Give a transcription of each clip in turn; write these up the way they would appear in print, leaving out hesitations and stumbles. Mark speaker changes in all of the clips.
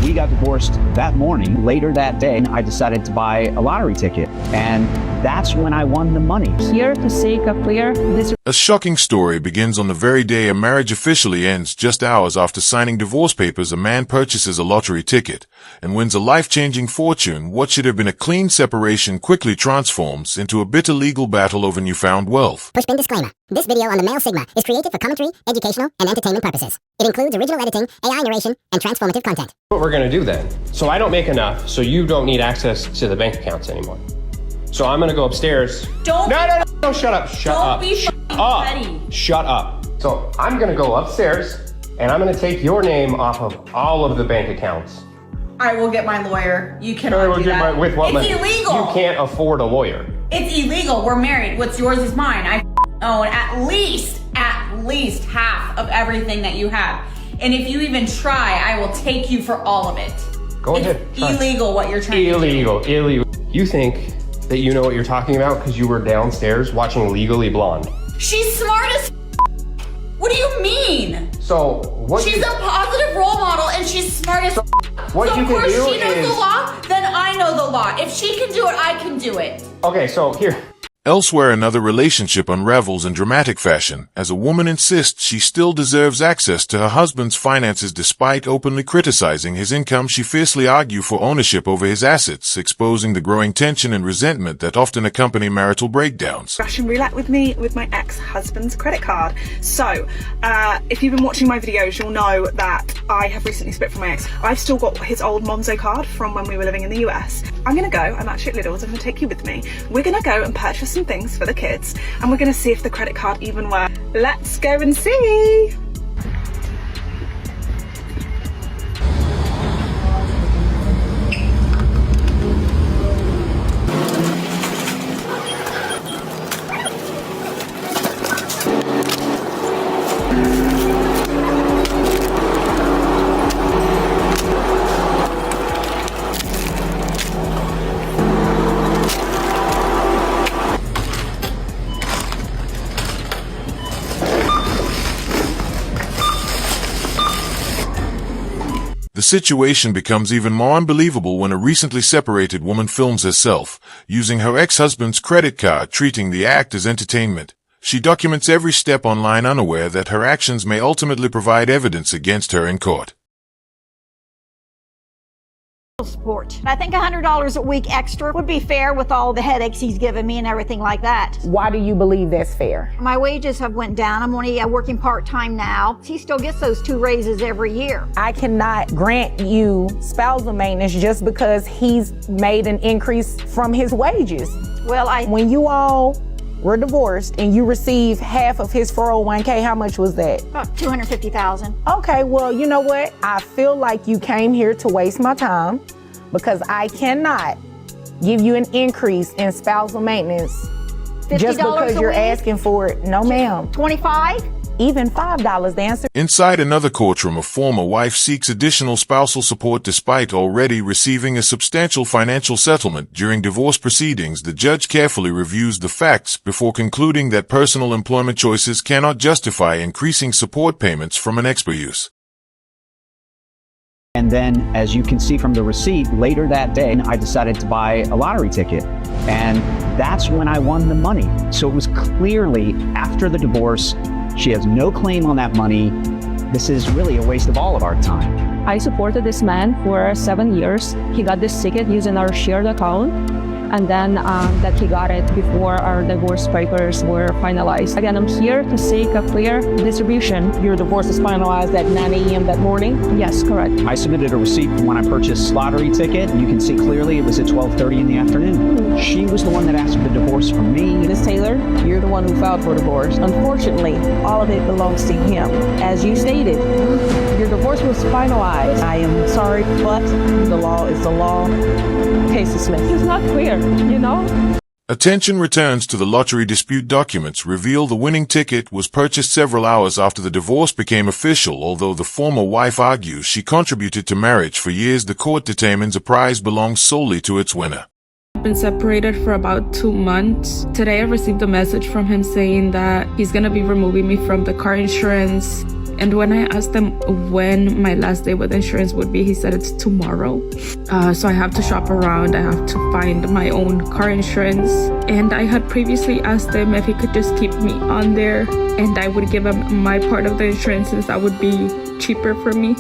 Speaker 1: We got divorced that morning. Later that day, I decided to buy a lottery ticket, and that's when I won the money.
Speaker 2: Here to seek a clear
Speaker 3: A shocking story begins on the very day a marriage officially ends. Just hours after signing divorce papers, a man purchases a lottery ticket and wins a life-changing fortune. What should have been a clean separation quickly transforms into a bitter legal battle over newfound wealth.
Speaker 4: Pushpin disclaimer. This video on the male Sigma is created for commentary, educational, and entertainment purposes. It includes original editing, AI narration, and transformative content.
Speaker 5: What we're going to do then. So I don't make enough, so you don't need access to the bank accounts anymore. So I'm going to go upstairs.
Speaker 6: Don't.
Speaker 5: No, shut up. Shut up.
Speaker 6: Don't be petty.
Speaker 5: Shut up. So I'm going to go upstairs, and I'm going to take your name off of all of the bank accounts.
Speaker 6: I will get my lawyer. You cannot do that.
Speaker 5: With what money?
Speaker 6: It's illegal.
Speaker 5: You can't afford a lawyer.
Speaker 6: It's illegal. We're married. What's yours is mine. I own at least half of everything that you have. And if you even try, I will take you for all of it.
Speaker 5: Go ahead.
Speaker 6: It's illegal what you're trying to do.
Speaker 5: Illegal. You think that you know what you're talking about because you were downstairs watching Legally Blonde.
Speaker 6: She's smart as What do you mean?
Speaker 5: So what?
Speaker 6: She's a positive role model and she's smart as
Speaker 5: What
Speaker 6: so
Speaker 5: you
Speaker 6: of
Speaker 5: can
Speaker 6: course
Speaker 5: do
Speaker 6: she knows
Speaker 5: is...
Speaker 6: the law, then I know the law. If she can do it, I can do it.
Speaker 5: Okay, so here.
Speaker 3: Elsewhere, another relationship unravels in dramatic fashion as a woman insists she still deserves access to her husband's finances despite openly criticizing his income. She fiercely argues for ownership over his assets, exposing the growing tension and resentment that often accompany marital breakdowns.
Speaker 7: Russian roulette with me with my ex-husband's credit card. So, if you've been watching my videos, you'll know that I have recently split from my ex. I've still got his old Monzo card from when we were living in the US. I'm gonna go, I'm actually at Lidl's, I'm gonna take you with me. We're gonna go and purchase some things for the kids, and we're gonna see if the credit card even works. Let's go and see.
Speaker 3: The situation becomes even more unbelievable when a recently separated woman films herself using her ex-husband's credit card, treating the act as entertainment. She documents every step online, unaware that her actions may ultimately provide evidence against her in court.
Speaker 8: Support. I think $100 a week extra would be fair with all the headaches he's given me and everything like that.
Speaker 9: Why do you believe that's fair?
Speaker 8: My wages have went down. I'm only working part-time now. He still gets those 2 raises every year.
Speaker 9: I cannot grant you spousal maintenance just because he's made an increase from his wages.
Speaker 8: Well,
Speaker 9: when you all were divorced and you received half of his 401k, how much was that?
Speaker 8: About $250,000.
Speaker 9: Okay, well, you know what? I feel like you came here to waste my time because I cannot give you an increase in spousal maintenance just because you're asking for it. No, ma'am.
Speaker 8: 25?
Speaker 9: Even $5, the answer.
Speaker 3: Inside another courtroom, a former wife seeks additional spousal support despite already receiving a substantial financial settlement. During divorce proceedings, the judge carefully reviews the facts before concluding that personal employment choices cannot justify increasing support payments from an ex-spouse.
Speaker 1: And then, as you can see from the receipt, later that day, I decided to buy a lottery ticket. And that's when I won the money. So it was clearly after the divorce. She has no claim on that money. This is really a waste of all of our time.
Speaker 2: I supported this man for 7 years. He got this ticket using our shared account, and then that he got it before our divorce papers were finalized. Again, I'm here to seek a clear distribution.
Speaker 9: Your divorce was finalized at 9 a.m. that morning?
Speaker 2: Yes, correct.
Speaker 1: I submitted a receipt from when I purchased lottery ticket. You can see clearly it was at 12:30 in the afternoon. She was the one that asked for the divorce from me.
Speaker 9: Ms. Taylor, you're the one who filed for divorce. Unfortunately, all of it belongs to him. As you stated, your divorce was finalized. I am sorry, but the law is the law. Case dismissed.
Speaker 2: It's not clear, you know?
Speaker 3: Attention returns to the lottery dispute. Documents reveal the winning ticket was purchased several hours after the divorce became official. Although the former wife argues she contributed to marriage for years, the court determines a prize belongs solely to its winner.
Speaker 10: I've been separated for about 2 months. Today I received a message from him saying that he's gonna be removing me from the car insurance And when I asked him when my last day with insurance would be, he said it's tomorrow. So I have to shop around. I have to find my own car insurance. And I had previously asked him if he could just keep me on there and I would give him my part of the insurance since that would be cheaper for me.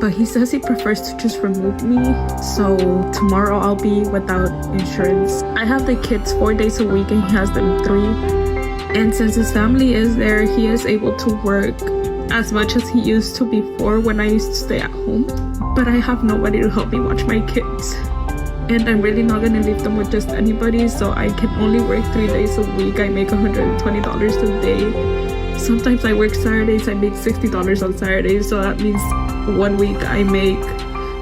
Speaker 10: But he says he prefers to just remove me. So tomorrow I'll be without insurance. I have the kids 4 days a week and he has them 3. And since his family is there, he is able to work as much as he used to before when I used to stay at home. But I have nobody to help me watch my kids. And I'm really not gonna leave them with just anybody, so I can only work 3 days a week. I make $120 a day. Sometimes I work Saturdays, I make $60 on Saturdays, so that means 1 week I make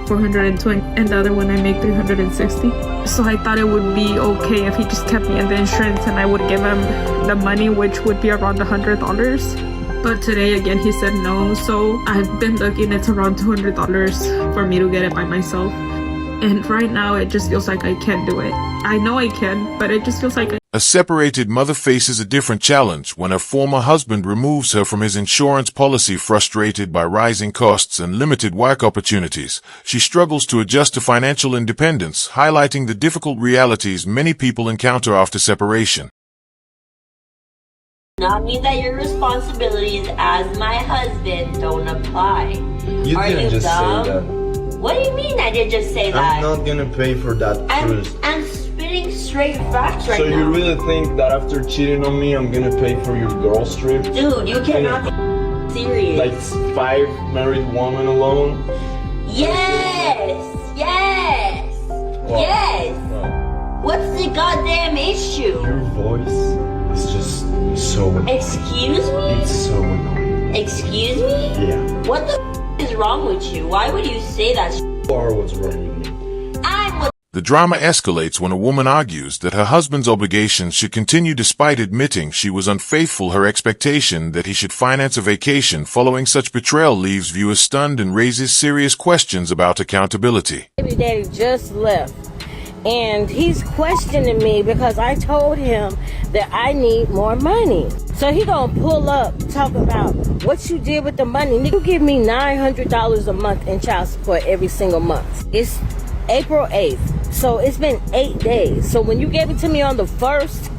Speaker 10: $420 and the other one I make $360. So I thought it would be okay if he just kept me in the insurance and I would give him the money, which would be around $100. But today again he said no, so I've been looking, it's around $200 for me to get it by myself. And right now it just feels like I can't do it. I know I can, but it just feels like
Speaker 3: A separated mother faces a different challenge when her former husband removes her from his insurance policy. Frustrated by rising costs and limited work opportunities, she struggles to adjust to financial independence, highlighting the difficult realities many people encounter after separation.
Speaker 11: Not mean that your responsibilities as my husband don't apply.
Speaker 12: You
Speaker 11: Are
Speaker 12: didn't
Speaker 11: you
Speaker 12: just
Speaker 11: dumb?
Speaker 12: say that.
Speaker 11: What do you mean I did just say that?
Speaker 12: I'm not gonna pay for that cruise.
Speaker 11: I'm spitting straight facts right
Speaker 12: so
Speaker 11: now.
Speaker 12: you really think that after cheating on me, I'm gonna pay for your girl's trip?
Speaker 11: Dude, you cannot be serious.
Speaker 12: Like 5 married women alone?
Speaker 11: Yes! Yes!
Speaker 12: Wow.
Speaker 11: Yes!
Speaker 12: Wow.
Speaker 11: What's the goddamn issue?
Speaker 12: Your voice is just so annoying.
Speaker 11: Excuse me?
Speaker 12: It's so annoying.
Speaker 11: Excuse me?
Speaker 12: Yeah.
Speaker 11: What the is wrong with you? Why would you say that?
Speaker 12: Or what's wrong with me?
Speaker 3: The drama escalates when a woman argues that her husband's obligations should continue despite admitting she was unfaithful. Her expectation that he should finance a vacation following such betrayal leaves viewers stunned and raises serious questions about accountability.
Speaker 13: Baby daddy just left and he's questioning me because I told him that I need more money. So he gonna pull up talking about what you did with the money. You give me $900 a month in child support every single month. It's April 8th, so it's been 8 days. So when you gave it to me on the 1st,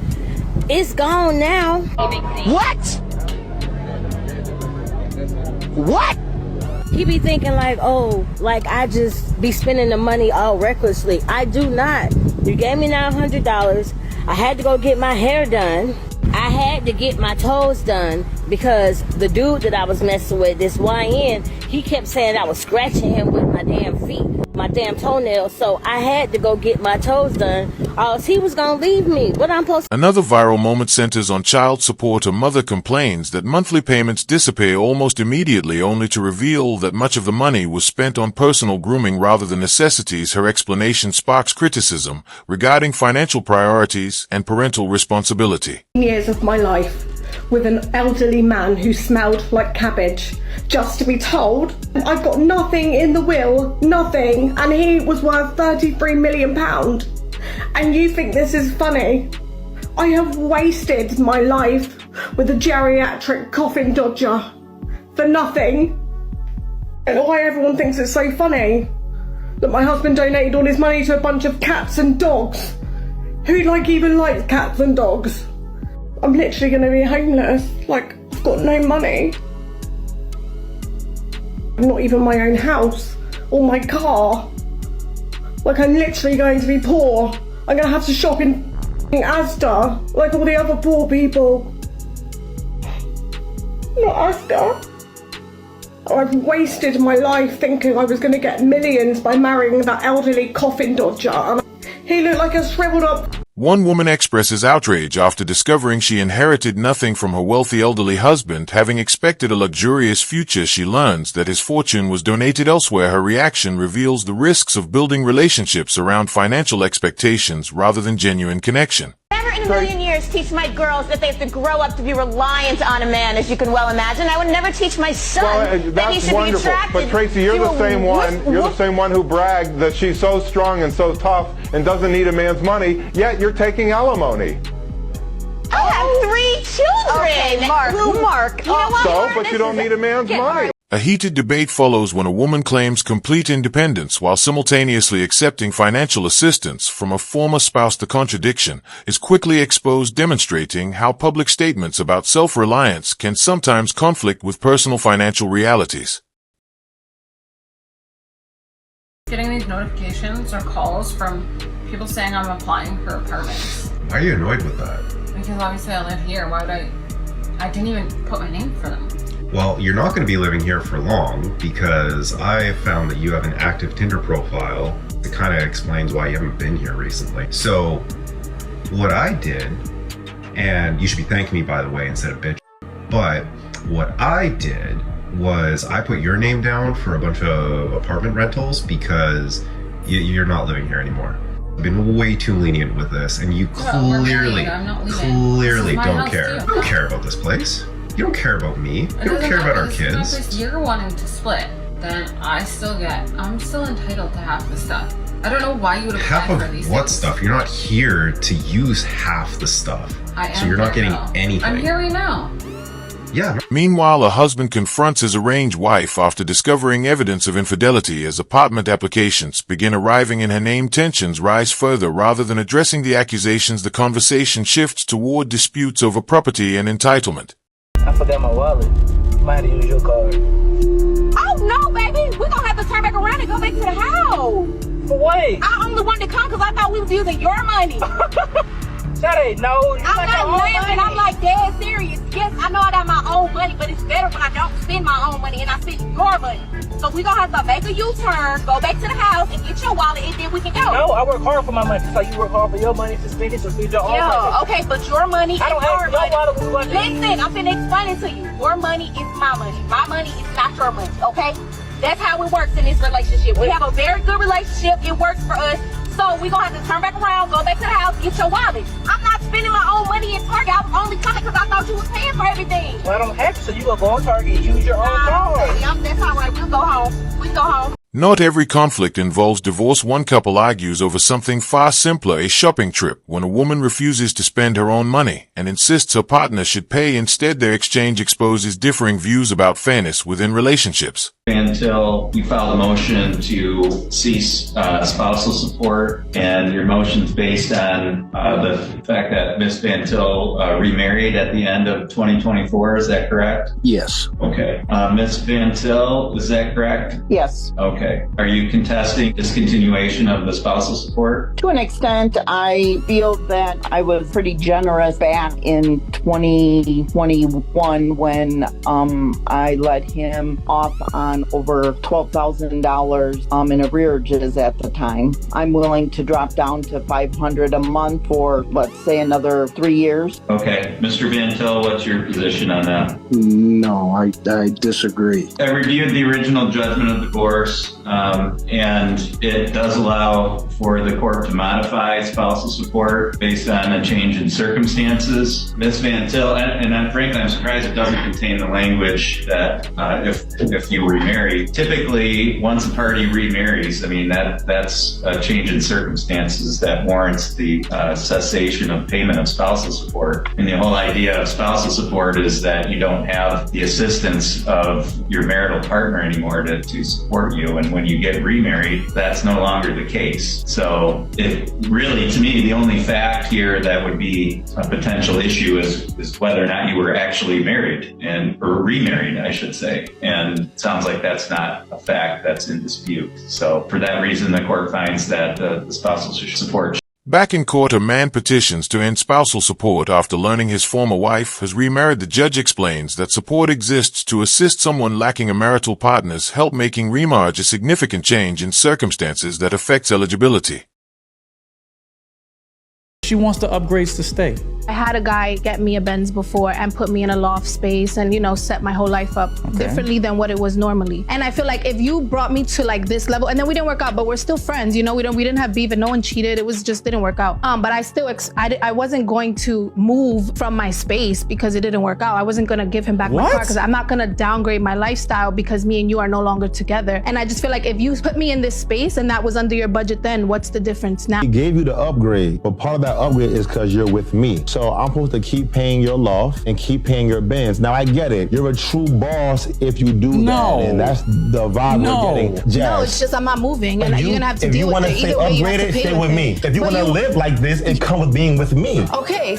Speaker 13: it's gone now.
Speaker 14: What? What?
Speaker 13: He be thinking like, oh, like I just be spending the money all recklessly. I do not. You gave me $900. I had to go get my hair done. I had to get my toes done because the dude that I was messing with, this YN, he kept saying I was scratching him with my damn feet, my damn toenails. So I had to go get my toes done, or else he was gonna leave me. What I'm supposed to...
Speaker 3: Another viral moment centers on child support. A mother complains that monthly payments disappear almost immediately, only to reveal that much of the money was spent on personal grooming rather than necessities. Her explanation sparks criticism regarding financial priorities and parental responsibility.
Speaker 7: Years of my life with an elderly man who smelled like cabbage, just to be told I've got nothing in the will, nothing, and he was worth £33 million. And you think this is funny? I have wasted my life with a geriatric coffin dodger for nothing. And why everyone thinks it's so funny that my husband donated all his money to a bunch of cats and dogs. Who even likes cats and dogs? I'm literally going to be homeless. Like, I've got no money. Not even my own house or my car. Like, I'm literally going to be poor. I'm going to have to shop in Asda like all the other poor people. Not Asda. I've wasted my life thinking I was going to get millions by marrying that elderly coffin dodger. And he looked like a shriveled up...
Speaker 3: One woman expresses outrage after discovering she inherited nothing from her wealthy elderly husband. Having expected a luxurious future, she learns that his fortune was donated elsewhere. Her reaction reveals the risks of building relationships around financial expectations rather than genuine connection.
Speaker 15: Never in a million years teach my girls that they have to grow up to be reliant on a man, as you can well imagine. I would never teach my son that he should be attracted.
Speaker 16: But Tracy, you're the same one. You're the same one who bragged that she's so strong and so tough and doesn't need a man's money. Yet you're taking alimony.
Speaker 15: I have 3 children.
Speaker 14: Okay, Mark.
Speaker 15: You know what,
Speaker 16: So,
Speaker 15: Mark?
Speaker 16: but you don't need a man's money.
Speaker 3: A heated debate follows when a woman claims complete independence while simultaneously accepting financial assistance from a former spouse. The contradiction is quickly exposed, demonstrating how public statements about self-reliance can sometimes conflict with personal financial realities.
Speaker 17: Getting these notifications or calls from people saying I'm applying for apartments.
Speaker 18: Why are you annoyed with that?
Speaker 17: Because obviously I live here. Why would I didn't even put my name for them.
Speaker 18: Well, you're not going to be living here for long because I found that you have an active Tinder profile. It kind of explains why you haven't been here recently. So what I did, and you should be thanking me by the way instead of bitch, but what I did was I put your name down for a bunch of apartment rentals because you're not living here anymore. I've been way too lenient with this and you clearly don't care. You don't care about this place. You don't care about me. You don't care about our kids.
Speaker 17: If you're wanting to split, then I'm still entitled to half the stuff. I don't know why you would apply for these things.
Speaker 18: Half of what stuff? You're not here to use half the stuff. So you're not getting anything.
Speaker 17: I'm here right now.
Speaker 18: Yeah.
Speaker 3: Meanwhile, a husband confronts his arranged wife after discovering evidence of infidelity as apartment applications begin arriving in her name. Tensions rise further. Rather than addressing the accusations, the conversation shifts toward disputes over property and entitlement.
Speaker 19: I forgot my wallet. You might have to use your card.
Speaker 15: Oh no, baby! We're gonna have to turn back around and go back to the house.
Speaker 19: For what?
Speaker 15: I only wanted to come because I thought we was using your money.
Speaker 19: That ain't no.
Speaker 15: I'm not laughing. I'm like dead serious. Yes, I know I got my own money, but it's better when I don't spend my own money and I spend your money. So we're gonna have to make a U-turn, go back to the house and get your wallet and then we can go.
Speaker 19: No, I work hard for my money. So you work hard for your money to spend it to feed your own money.
Speaker 15: Yeah, okay, but your money
Speaker 19: I don't
Speaker 15: is your
Speaker 19: have
Speaker 15: money. Listen, I'm finna explain it to you. Your money is my money. My money is not your money, okay? That's how it works in this relationship. We have a very good relationship. It works for us. So we're gonna have to turn back around, go back to the house, get your wallet. I'm not spending my own money in Target. I was only coming because I thought you was paying for everything.
Speaker 19: Well, I don't have to, so you gonna go on Target and use your own card.
Speaker 15: That's all right. We'll go home. We go home.
Speaker 3: Not every conflict involves divorce. One couple argues over something far simpler, a shopping trip, when a woman refuses to spend her own money and insists her partner should pay instead. Their exchange exposes differing views about fairness within relationships.
Speaker 20: Until you filed a motion to cease spousal support, and your motion's based on the fact that Ms. Van Til remarried at the end of 2024, is that correct?
Speaker 21: Yes.
Speaker 20: Okay. Ms. Van Til, is that correct?
Speaker 22: Yes.
Speaker 20: Okay. Are you contesting discontinuation of the spousal support?
Speaker 22: To an extent, I feel that I was pretty generous back in 2021 when I let him off on over $12,000 in arrearages at the time. I'm willing to drop down to $500 a month for, let's say, another 3 years.
Speaker 20: Okay. Mr. Van Til, what's your position on that?
Speaker 21: No, I disagree.
Speaker 20: I reviewed the original judgment of divorce, and it does allow for the court to modify spousal support based on a change in circumstances. Ms. Van Til, and frankly, I'm surprised it doesn't contain the language that if you remarry, typically once a party remarries, I mean, that's a change in circumstances that warrants the cessation of payment of spousal support. And the whole idea of spousal support is that you don't have the assistance of your marital partner anymore to support you. And when you get remarried, that's no longer the case. So it really, to me, the only fact here that would be a potential issue is whether or not you were actually married or remarried, I should say. And it sounds like that's not a fact that's in dispute. So for that reason, the court finds that the spousal support.
Speaker 3: Back in court, a man petitions to end spousal support after learning his former wife has remarried. The judge explains that support exists to assist someone lacking a marital partner's help, making remarriage a significant change in circumstances that affects eligibility.
Speaker 23: She wants the upgrades to stay.
Speaker 24: I had a guy get me a Benz before and put me in a loft space and, set my whole life up differently than what it was normally. And I feel like if you brought me to like this level, and then we didn't work out, but we're still friends, we didn't have beef and no one cheated. It was just didn't work out. But I wasn't going to move from my space because it didn't work out. I wasn't gonna give him back my car because I'm not gonna downgrade my lifestyle because me and you are no longer together. And I just feel like if you put me in this space and that was under your budget, then what's the difference now?
Speaker 25: He gave you the upgrade, but part of that
Speaker 4: upgrade is because you're with me. So I'm supposed to keep paying your loft and keep paying your Benz. Now I get it. You're a true boss if you do that, and that's the vibe we're getting. Jazz.
Speaker 24: No, it's just I'm not moving, and you're gonna have to deal with it.
Speaker 4: If you want to stay upgraded, stay with me. If you want to live like this, it comes with being with me.
Speaker 24: Okay.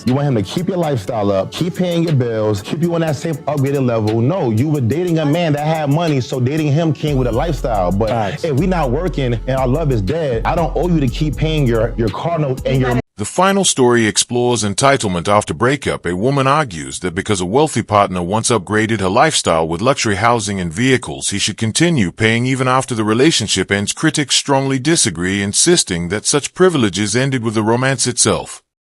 Speaker 4: You want him to keep your lifestyle up, keep paying your bills, keep you on that same upgraded level. No, you were dating a man that had money, so dating him came with a lifestyle. But if we not working and our love is dead, I don't owe you to keep paying your car note and your...
Speaker 3: The final story explores entitlement after breakup. A woman argues that because a wealthy partner once upgraded her lifestyle with luxury housing and vehicles, he should continue paying even after the relationship ends. Critics strongly disagree, insisting that such privileges ended with the romance itself.